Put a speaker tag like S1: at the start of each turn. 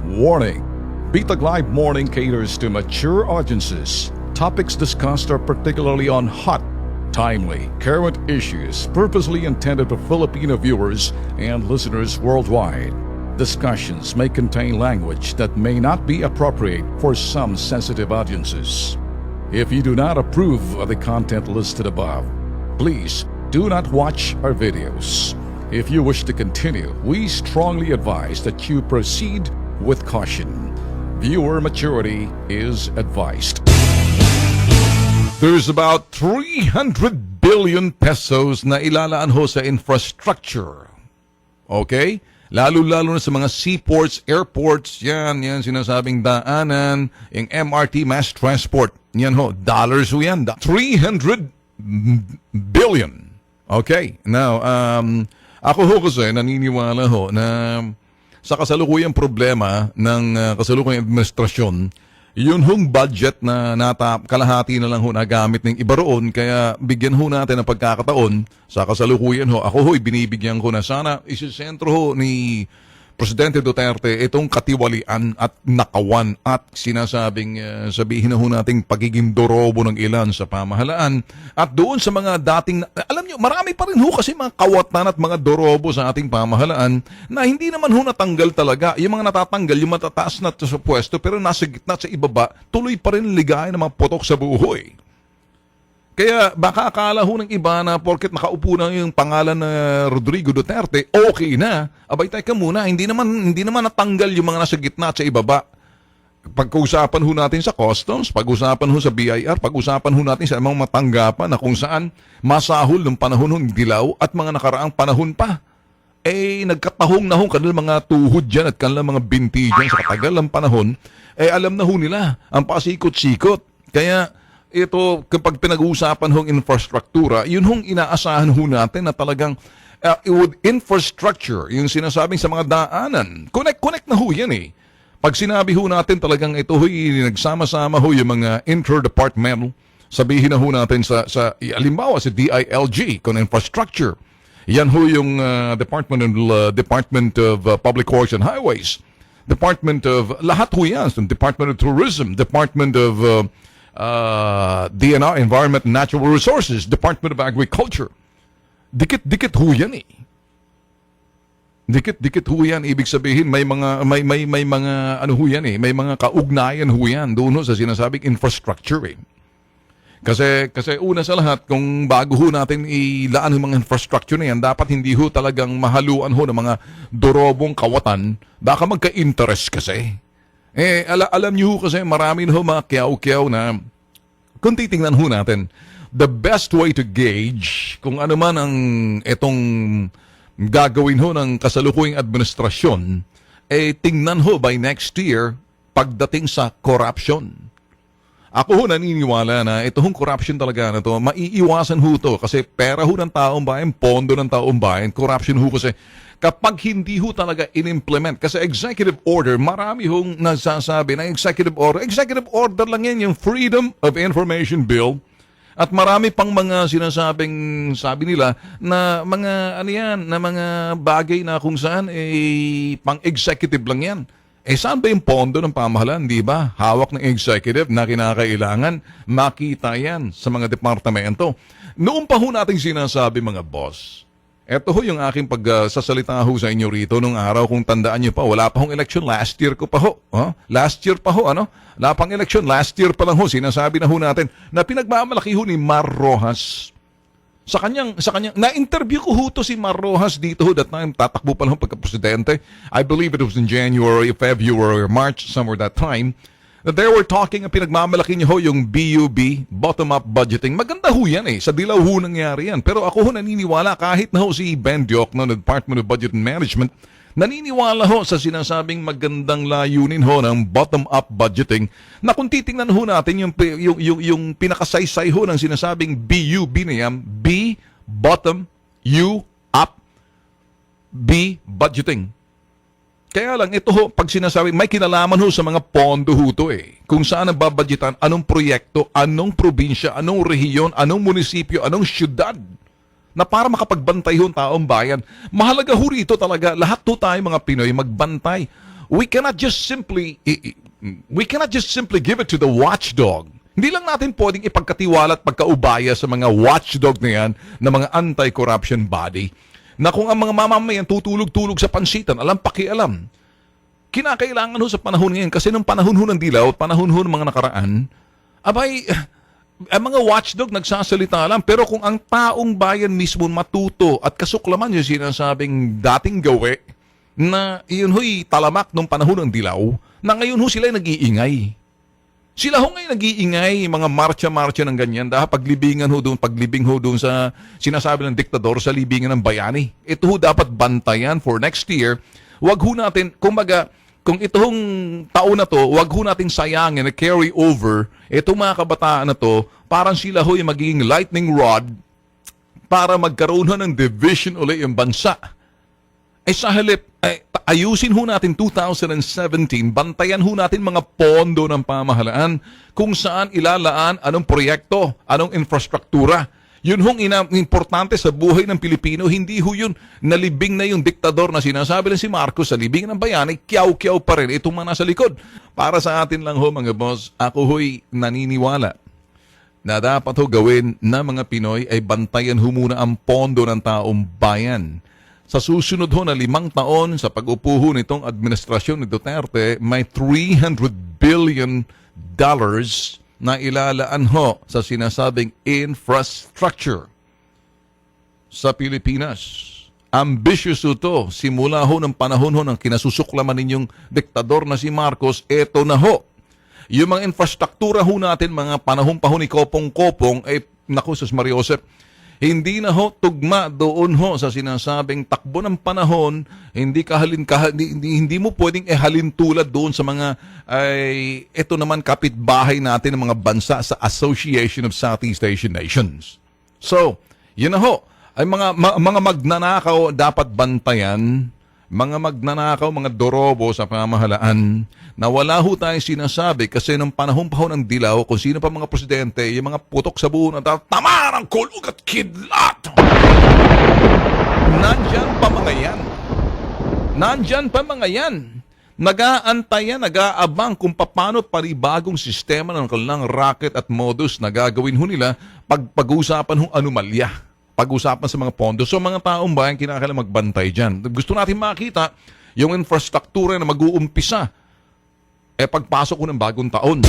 S1: Warning! Bitag Live Morning caters to mature audiences. Topics discussed are particularly on hot, timely, current issues purposely intended for Filipino viewers and listeners worldwide. Discussions may contain language that may not be appropriate for some sensitive audiences. If you do not approve of the content listed above, please do not watch our videos. If you wish to continue, we strongly advise that you proceed with caution. Viewer maturity is advised. There's about 300 billion pesos na ilalaan ho sa infrastructure. Okay? Lalo-lalo na sa mga seaports, airports, yan sinasabing daanan, yung MRT, mass transport. Yan ho, dollars ho yan. 300 billion. Okay? Now, ako ho kasi naniniwala ho na sa kasalukuyang problema ng kasalukuyang administrasyon, yun hong budget na kalahati na lang ho nagamit ng iba roon, kaya bigyan ho natin ng pagkakataon sa kasalukuyan ho. Ako ho'y binibigyan ko na sana isisentro ho ni Presidente Duterte itong katiwalian at nakawan at sinasabing sabihin na ho nating pagiging dorobo ng ilan sa pamahalaan at doon sa mga dating, alam nyo, marami pa rin ho kasi mga kawatan at mga dorobo sa ating pamahalaan na hindi naman ho natanggal talaga. Yung mga natatanggal, yung matataas na sa pwesto pero nasa gitna sa ibaba, tuloy pa rin ligaya ng mga putok sa buhoy. Kaya baka akala ho ng iba na porket nakaupo na yung pangalan na Rodrigo Duterte, okay na. Abay, teka muna, hindi naman natanggal yung mga nasa gitna at sa ibaba. Pag-usapan ho natin sa customs, pag-usapan ho sa BIR, pag-usapan ho natin sa mga matanggapan na kung saan masahol ng panahon ng dilaw at mga nakaraang panahon pa. Nagkatahong na ho kanilang mga tuhod dyan at kanilang mga binti dyan sa katagal ng panahon, alam na ho nila ang pasikot-sikot. Kaya ito, kapag pinag-uusapan hong infrastruktura, yun hong inaasahan ho natin na talagang with infrastructure, yung sinasabing sa mga daanan, connect na ho yan eh. Pag sinabi ho natin talagang ito ho'y nagsama-sama ho yung mga interdepartmental, sabihin na ho natin sa halimbawa sa DILG, kung infrastructure, yan ho yung Department of Public Works and Highways, Department of, lahat ho yan, Department of Tourism, Department of DNR, Environment and Natural Resources, Department of Agriculture. Dikit-dikit ho yan eh. Dikit-dikit ho yan. Ibig sabihin may mga ano ho yan eh, may mga kaugnayan ho yan doon ho sa sinasabing infrastructure eh. Kasi una sa lahat, kung bago ho natin ilaan ang mga infrastructure na yan, dapat hindi ho talagang mahaluan ho ng mga dorobong kawatan, baka magka-interest kasi. Alam niyo kasi marami na ho mga kiyaw-kiyaw na kung titingnan ho natin, the best way to gauge kung ano man ang itong gagawin ho ng kasalukuyang administrasyon, tingnan ho by next year pagdating sa corruption. Ako ho naniniwala na ito hong corruption talaga na to, maiiwasan ho to kasi pera ho ng taong bayan, pondo ng taong bayan, corruption ho kasi kapag hindi ho talaga in-implement. Kasi executive order, marami hong nasasabi na executive order lang yan, yung Freedom of Information Bill. At marami pang mga sinasabing, sabi nila, na mga, na mga bagay na kung saan, pang-executive lang yan. Saan ba yung pondo ng pamahalaan, di ba? Hawak ng executive na kinakailangan, makita yan sa mga departamento. Noon pa ho natin sinasabi, mga boss, eto ho yung aking pagsasalita ho sa inyo rito nung araw, kung tandaan nyo pa, wala pa hong election, last year ko pa ho. Last year pa ho, wala pang election, last year pa lang ho, sinasabi na ho natin na pinagmamalaki ho ni Mar Rojas. Sa kanyang, na-interview ko ho to si Mar Rojas dito ho, that time, tatakbo pa lang pagka-presidente. I believe it was in January, February, or March, somewhere that time. They were talking, pinagmamalaki niyo ho yung BUB, bottom-up budgeting. Maganda ho yan eh. Sa dilaw ho nangyari yan. Pero ako ho naniniwala, kahit na ho si Ben Diok ng Department of Budget and Management, naniniwala ho sa sinasabing magandang layunin ho ng bottom-up budgeting na kung titingnan ho natin yung pinakasaysay ho ng sinasabing BUB na yan, B, bottom, U, up, B, budgeting. Kaya lang, ito ho, pag sinasabi, may kinalaman ho sa mga pondo ho to eh. Kung saan ang babadgetan, anong proyekto, anong probinsya, anong rehiyon, anong munisipyo, anong syudad. Na para makapagbantay ho ang taong bayan. Mahalaga ho rito talaga, lahat ho tayo mga Pinoy magbantay. we cannot just simply give it to the watchdog. Hindi lang natin pwedeng ipagkatiwala at pagkaubaya sa mga watchdog na yan na mga anti-corruption body na kung ang mga mamamayan tutulog-tulog sa pansitan, pakialam. Kinakailangan ho sa panahon ngayon kasi nung panahon ho ng dilaw at panahon ho ng mga nakaraan, ang mga watchdog nagsasalita lang, pero kung ang taong bayan mismo matuto at kasuklaman yung sinasabing dating gawe na iyon ho'y talamak nung panahon ng dilaw, na ngayon ho sila nag-iingay. Sila ho ngayon nag-iingay, mga marcha-marcha ng ganyan, dahil paglibing ho doon sa sinasabi ng diktador sa libingan ng bayani. Ito ho dapat bantayan for next year. Wag ho natin, kumbaga, kung itong taon na to, wag ho nating sayangin na carry over itong mga kabataan na to, parang sila ho yung magiging lightning rod para magkaroon ho ng division ulit yung bansa. Sa halip, ayusin ho natin 2017, bantayan ho natin mga pondo ng pamahalaan kung saan ilalaan, anong proyekto, anong infrastruktura. Yun hong importante sa buhay ng Pilipino, hindi ho yun nalibing na yung diktador na sinasabi ng si Marcos sa libing ng bayani, kiyaw-kiyaw pa rin itong mga nasa likod. Para sa atin lang ho mga boss, ako ho'y naniniwala na dapat ho gawin na mga Pinoy ay bantayan ho muna ang pondo ng taong bayan. Sa susunod ho na 5 taon sa pag-upo ho nitong administrasyon ni Duterte, may $300 billion na ilalaan ho sa sinasabing infrastructure sa Pilipinas. Ambitious ito. Simula ho ng panahon ho ng kinasusuklaman ninyong diktador na si Marcos, eto na ho. Yung mga infrastruktura ho natin, mga panahon pa ho ni Kopong-Kopong, naku, Sus Mariosep, hindi na ho tugma doon ho sa sinasabing takbo ng panahon, hindi mo pwedeng ihalin tulad doon sa mga ito naman kapitbahay natin ng mga bansa sa Association of Southeast Asian Nations. So, yun na ho. Ay mga magnanakaw dapat bantayan, mga magnanakaw, mga dorobo sa pamahalaan, na wala ho tayong sinasabi kasi nung panahon pa ho ng dilaw, kung sino pa mga presidente, yung mga putok sa buo na tamarang kulog at kidlat. Nandyan pa mga yan. Nag-aantayan, nag-aabang kung paano paribagong sistema ng kanilang racket at modus na gagawin ho nila pag-usapan hong anomalya. Pag-usapan sa mga pondo. So mga taong bayan, kinakailangan magbantay dyan. Gusto natin makita yung infrastruktura na mag-uumpisa pagpasok ko ng bagong taon.